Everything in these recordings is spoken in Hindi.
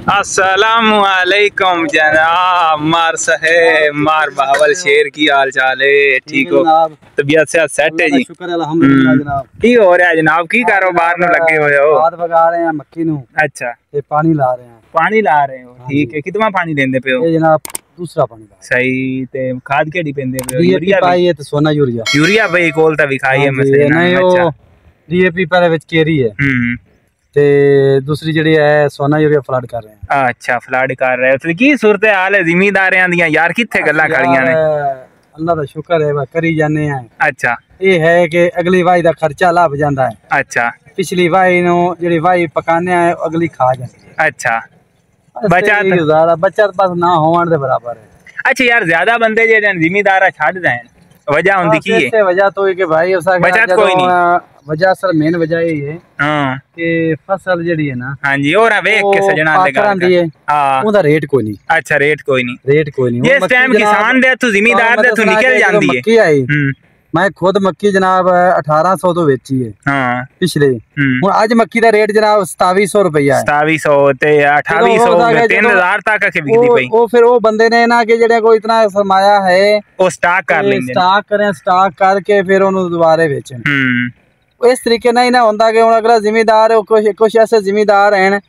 अस्सलामुअलैकुम जनाब। मार साहेब, मार बावल शेर की हाल चाल है? ठीक हो? तबीयत से सेट है जी? शुक्र अल्हम्दुलिल्लाह जनाब। की हो रहा है जनाब? की कारोबार में लगे हुए हो? खाद बगा रहे हैं मक्की नू। अच्छा, ते पानी ला रहे हैं। पानी ला रहे हो? ठीक है। कितना पानी देंदे पे हो? ये जनाब दूसरा पानी ला। सही। ते खाद केड़ी पेंदे पे हो? यूरिया पाई है ते सोना यूरिया। यूरिया भाई कोल ता विखाई है मसले ना। नहीं वो डीएपी पर विच केरी है। ते दूसरी जड़ी है सोना यूरिया फ्लड कर रहे हैं। अच्छा, फ्लड कर रहे हो। तो की सूरत हाल है जिमीदारियां दी यार? किथे गल्लां खड़ियां ने? अल्लाह दा शुक्र है करी जाने हैं। अच्छा, ये है कि अगली वाही दा खर्चा लाभ जांदा है। अच्छा, पिछली वाही नु जड़ी वाही पकाने है अगली खा जाती है। अच्छा, बचत बस ना होवन दे बराबर है। अच्छा यार, ज्यादा बंदे जेडे जिमीदारा छड़ देन वजह हुंदी की है? वजह तो है कि भाई उसा बचत कोई नहीं। वजह सर मेन वजह ये है हां कि फसल जड़ी है ना। हां जी, और वेख के सजना लगा हां ओदा रेट कोई नहीं। अच्छा, रेट कोई नहीं। रेट कोई नहीं। जिस टाइम किसान दे तू जिमीदार दे तू निकल जांदी है। मक्की आई मैं खुद मक्की जनाब 1800 तो बेची है। हां पिछले हुन आज मक्की दा रेट जनाब 2700 रुपया है। 2700 ते 2800 3000 तक के बिकदी पई। वो फिर वो बंदे ने ना कि जेड़ा कोई इतना सरमाया है वो स्टॉक कर लेंदे। स्टॉक करके फिर ओनु दोबारा बेचन। इस तरीके ना ही ना होंदा कि हुन अगला जिमीदार कुछ ऐसे जिमीदार हैं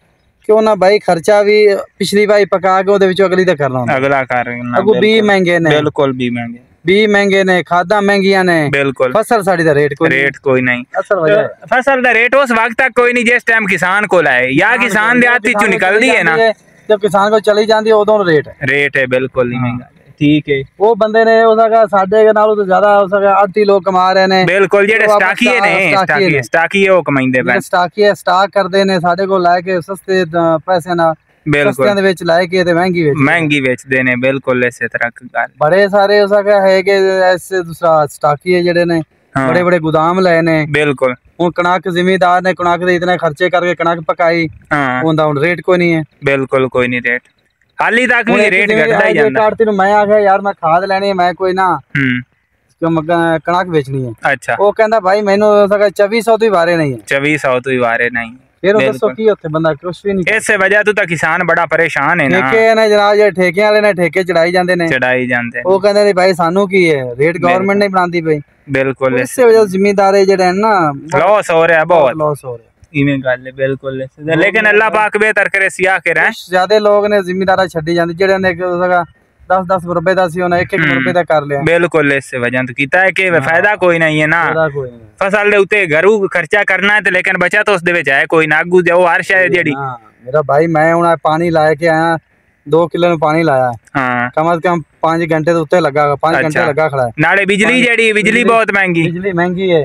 कि उन्हें भाई खर्चा भी पिछली भाई पका के ओदे विच अगली दा करना होंदा। अगला करना अगू भी महंगे ने। बिल्कुल भी महंगे। भी महंगे ने, खादा महंगियां ने। बिल्कुल। फसल साड़ी दा रेट कोई नहीं। असल वजह फसल दा रेट उस वक्त तक कोई नहीं जिस टाइम किसान को लाए या किसान देहाती चो निकलदी है ना। जब किसान को चली जांदी ओदों रेट है बिल्कुल नहीं महंगा। ठीक है। वो बंदे ने उसका साडे के नालों तो ज्यादा उसका 8 लोग कमा रहे ने। बिल्कुल, जेडे स्टाकीए ने स्टाकीए वो कमाइंदे पे। स्टाकीए स्टाक करदे ने साडे को लाके सस्ते पैसे ना सस्ते दे विच लाके ते महंगी बेच देने। बिल्कुल इस तरह की गल बड़े सारे उसका है कि ऐसे दूसरा स्टाकीए जेडे ने बड़े बड़े गोदाम लाए ने। बिल्कुल। हुन कणक जिमीदार ने कणक दे इतने खर्चे करके कणक पकाई हुंदा हुन रेट कोई नहीं है। बिल्कुल कोई नहीं रेट। हाली तक भी रेट घटदा ही जांदा। कार्ती नु मैं आखिया यार मैं खाद लेनी है मैं कोई ना कणक बेचनी है। अच्छा। वो कहंदा भाई मैनू 2400 तो ही वारे नहीं है। 2400 तो ही वारे नहीं। फिर दसो की होते बंदा कुछ भी नहीं। इस वजह तो किसान बड़ा परेशान है ना। ठेके ने जनाब जे ठेके वाले ने ठेके चढ़ाई जांदे ने। वो कहंदे ने भाई सानू की है रेट गवर्नमेंट नहीं बनाती भाई। बिल्कुल। इस वजह जिम्मेदार जेडे ना लॉस हो रहा है, बहुत लॉस हो रहा है। इवें गल है। बिल्कुल। लेकिन अल्लाह पाक बेहतर करे सिया के रहे। ज्यादा लोग ने जिम्मेदारा छड्डी जांदी जेडे ने 10-10 रुपए दा सी 1-1 रुपए दा कर लिया। बिल्कुल। इस वजह तो कीता है कि फायदा कोई नहीं है ना। फसल दे उते घरू खर्चा करना है लेकिन बचत उस दे विच है कोई ना। अगू जो हर शय जेडी मेरा भाई मैं हुन पानी लाए के आया 2 किलो में पानी लाया। हां, कम से कम 5 घंटे तो उत्ते लगा 5 घंटे लगा खड़ा है। नाले बिजली बहुत महंगी। बिजली महंगी है।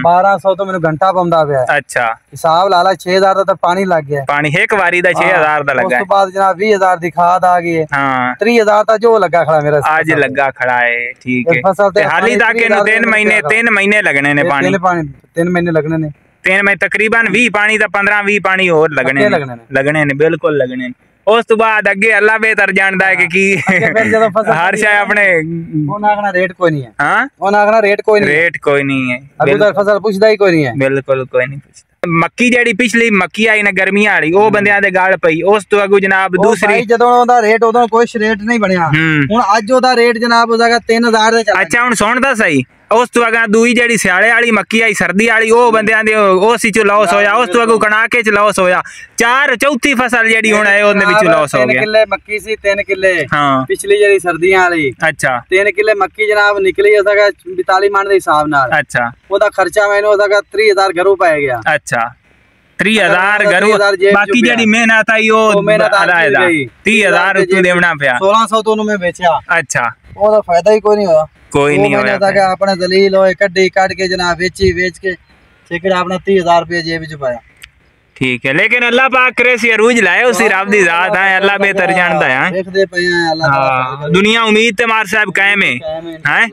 1200 तो मेनू घंटा पौंदा पिया। अच्छा, हिसाब ला ला 6000 दा पानी लग गया। पानी एक बारी दा 6000 दा लगा। उस बाद जनाब 20000 दी खाद आ गई है। हां, 3000 दा जो लगा खड़ा मेरा आज लगा खड़ा है। ठीक है। ते हाली तक इनु 3 महीने लगने ने पानी। 3 महीने लगने ने। 3 महीने तकरीबन 20 पानी दा 15-20 पानी और लगने ने। बिल्कुल लगने ने। उस तो बाद अगे अल्लाह बेहतर जानदा है कि हर शय अपने ओना रेट कोई नहीं है। हां, ओना रेट कोई नहीं है। अभी तो फसल पुछदा ही कोई नहीं है। बिल्कुल कोई नहीं पुछदा। मक्की जेडी पिछली मक्की आई ना गर्मियां वाली वो बंदियां दे गाल पई। उस तो अगू जनाब दूसरी जदों ओदा रेट ओदों कोई रेट नहीं बनया। हुन आज ओदा रेट जनाब ओदा 3000 दे चल। अच्छा, हुन सुनदा सही। उस तो अगर दूई जेडी सियाले वाली मक्की आई सर्दी वाली वो बंदियां दे उस विच लॉस होया। उस तो अगू कणाके च लॉस होया। चौथी फसल जेडी हुन है ओदे विच लॉस हो गया। 3 किले मक्की सी 3 किले। हां, पिछली जेडी सर्दियां वाली। अच्छा, 3 किले मक्की जनाब निकली उसका 42 मन दे हिसाब नाल। अच्छा, ओदा खर्चा मैनू उसका 3000 घरों पै गया। अच्छा, 3000 घरों बाकी जेडी मेहनत आई वो अलायदा 30000 रुपए देवना पिया। 1600 तो मैं बेचा। अच्छा, ओदा फायदा ही कोई नहीं होया। कोई नहीं होया। अपने दलील होए कड्डी काट के जनाब बेच के ठीक अपना 30000 रुपए जेब विच पाया। ठीक है। लेकिन अल्लाह पाक करे सी अरूज लाए उसी रब दी जात है। अल्लाह बेहतर जानदा है। देखदे पे हैं अल्लाह दुनिया उम्मीद ते मार साहब कायम है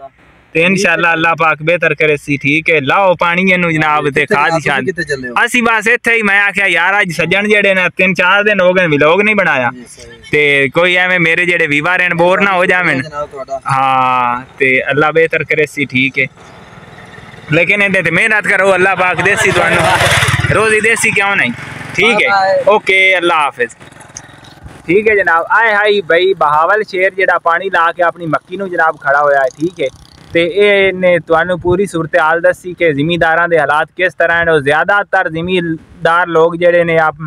ते इंशाअल्लाह अल्लाह पाक बेहतर करे सी। ठीक है। लाओ पानी नु जनाब ते खाद शाद असी बस इत्थे ही मैं आख्या यार अज सज्जन जेडे ने 3-4 दिन हो गए व्लॉग नहीं बनाया ते कोई एवें मेरे जेडे व्यूअर हैं बोर ना हो जावें। हां, ते अल्लाह बेहतर करे सी। ठीक है। लेकिन इहदे ते मेहनत करो अल्लाह पाक देसी तुहानू रोजी देसी क्यों नहीं। ठीक है। ओके, अल्लाह हाफिज। ठीक है जनाब। आए हाई भाई बहावल शेर जेड़ा पानी ला के अपनी मक्की नूं जनाब खड़ा होया है, ठीक है। तो ये तुहानू पूरी सूरत हाल दसी कि जिमीदारां दे हालात किस तरह ने। ज़्यादातर जिमीदार लोग जेड़े ने आप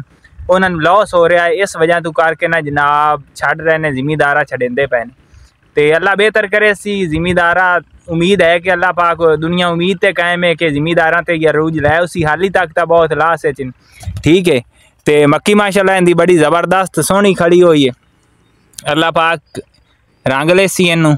उन्होंने लॉस हो रहा है इस वजह तो करके ना जनाब छड़ रहे ने, जिमीदारा छड़ेंदे पे ने। तो अल्लाह बेहतर करे सी जिमीदारा, उम्मीद है कि अल्लाह पाक दुनिया उम्मीद ते कायम है कि जिमीदारा ते अरूज लै उसी हाली तक तो बहुत लास है, ठीक है। तो मक्की माशाल्लाह इनकी बड़ी ज़बरदस्त सोहनी खड़ी हुई है, अल्लाह पाक रंग ले सी इनू।